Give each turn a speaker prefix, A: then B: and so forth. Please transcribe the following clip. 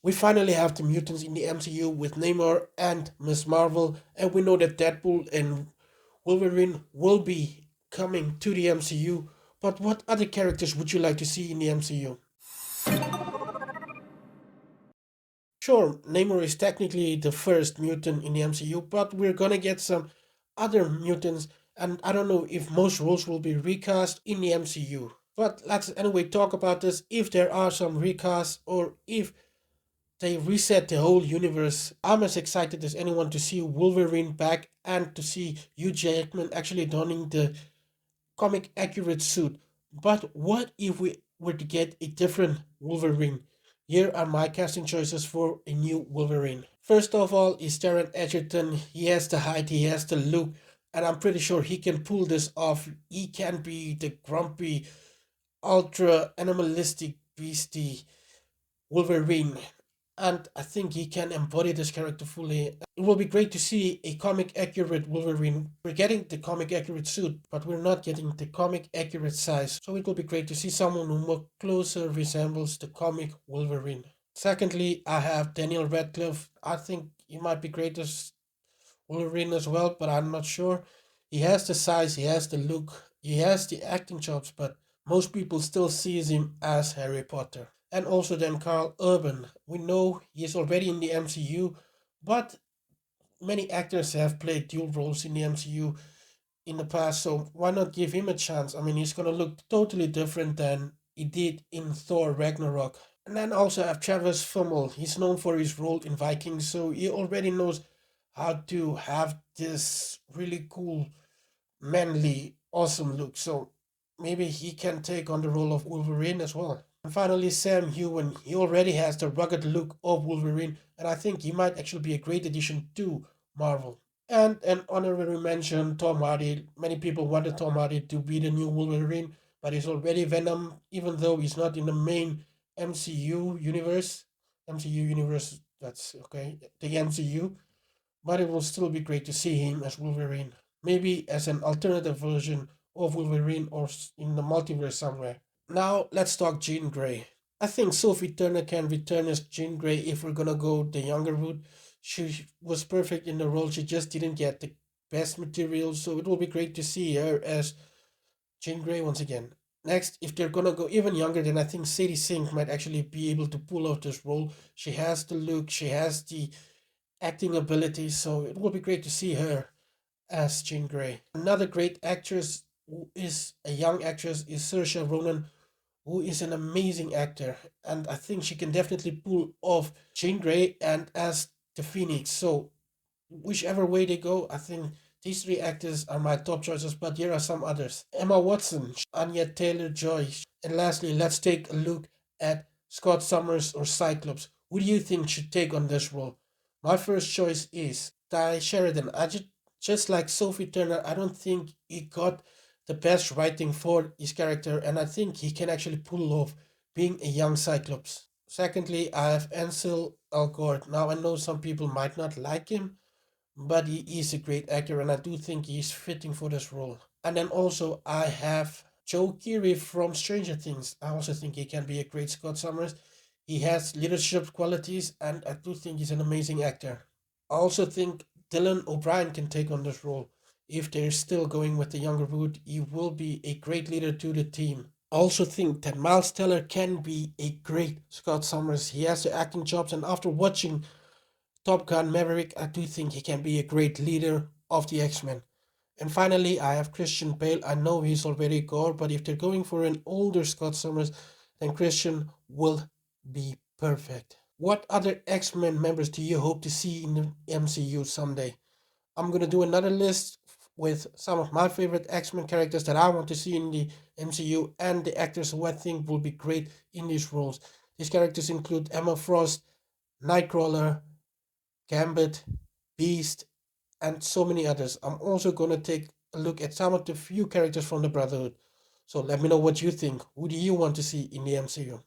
A: We finally have the mutants in the MCU with Namor and Miss Marvel, and we know that Deadpool and Wolverine will be coming to the MCU. But what other characters would you like to see in the MCU? Sure, Namor is technically the first mutant in the MCU, but we're gonna get some other mutants, and I don't know if most roles will be recast in the MCU. But let's anyway talk about this if there are some recasts or if they reset the whole universe. I'm as excited as anyone to see Wolverine back and to see Hugh Jackman actually donning the comic accurate suit. But what if we were to get a different Wolverine? Here are my casting choices for a new Wolverine. First of all is Taron Egerton. He has the height, he has the look, and I'm pretty sure he can pull this off. He can be the grumpy, ultra animalistic beastie Wolverine, and I think he can embody this character fully. It will be great to see a comic accurate Wolverine. We're getting the comic accurate suit, but we're not getting the comic accurate size. So it will be great to see someone who more closer resembles the comic Wolverine. Secondly, I have Daniel Radcliffe. I think he might be great as Wolverine as well, but I'm not sure. He has the size, he has the look, he has the acting chops, but most people still sees him as Harry Potter. And also then Carl Urban. We know he is already in the MCU, but many actors have played dual roles in the MCU in the past, so why not give him a chance? I mean, he's gonna look totally different than he did in Thor Ragnarok. And then also have Travis Fimmel. He's known for his role in Vikings, so he already knows how to have this really cool, manly, awesome look. So maybe he can take on the role of Wolverine as well. And finally, Sam Heughan. He already has the rugged look of Wolverine, and I think he might actually be a great addition to Marvel. And an honorary mention, Tom Hardy. Many people wanted Tom Hardy to be the new Wolverine, but he's already Venom, even though he's not in the main MCU universe. MCU universe, that's okay, the MCU. But it will still be great to see him as Wolverine. Maybe as an alternative version of Wolverine or in the multiverse somewhere. Now, let's talk Jean Grey. I think Sophie Turner can return as Jean Grey if we're gonna go the younger route. She was perfect in the role, she just didn't get the best material, so it will be great to see her as Jean Grey once again. Next, if they're gonna go even younger, then I think Sadie Sink might actually be able to pull off this role. She has the look, she has the acting ability, so it will be great to see her as Jean Grey. Another great actress who is a young actress is Saoirse Ronan, who is an amazing actor, and I think she can definitely pull off Jean Grey and as the Phoenix. So whichever way they go, I think these three actors are my top choices, but here are some others. Emma Watson, Anya Taylor-Joy, and lastly, let's take a look at Scott Summers or Cyclops. Who do you think should take on this role? My first choice is Ty Sheridan. Just like Sophie Turner, I don't think he got the best writing for his character, and I think he can actually pull off being a young Cyclops. Secondly, I have Ansel Elgort. Now I know some people might not like him, but he is a great actor, and I do think he's fitting for this role. And then also I have Joe Keery from Stranger Things. I also think he can be a great Scott Summers. He has leadership qualities, and I do think he's an amazing actor. I also think Dylan O'Brien can take on this role. If they're still going with the younger route, he will be a great leader to the team. I also think that Miles Teller can be a great Scott Summers. He has the acting chops, and after watching Top Gun Maverick, I do think he can be a great leader of the X-Men. And finally, I have Christian Bale. I know he's already gone, but if they're going for an older Scott Summers, then Christian will be perfect. What other X-Men members do you hope to see in the MCU someday? I'm gonna do another list with some of my favorite X-Men characters that I want to see in the MCU and the actors who I think will be great in these roles. These characters include Emma Frost, Nightcrawler, Gambit, Beast, and so many others. I'm also gonna take a look at some of the few characters from the Brotherhood. So let me know what you think. Who do you want to see in the MCU?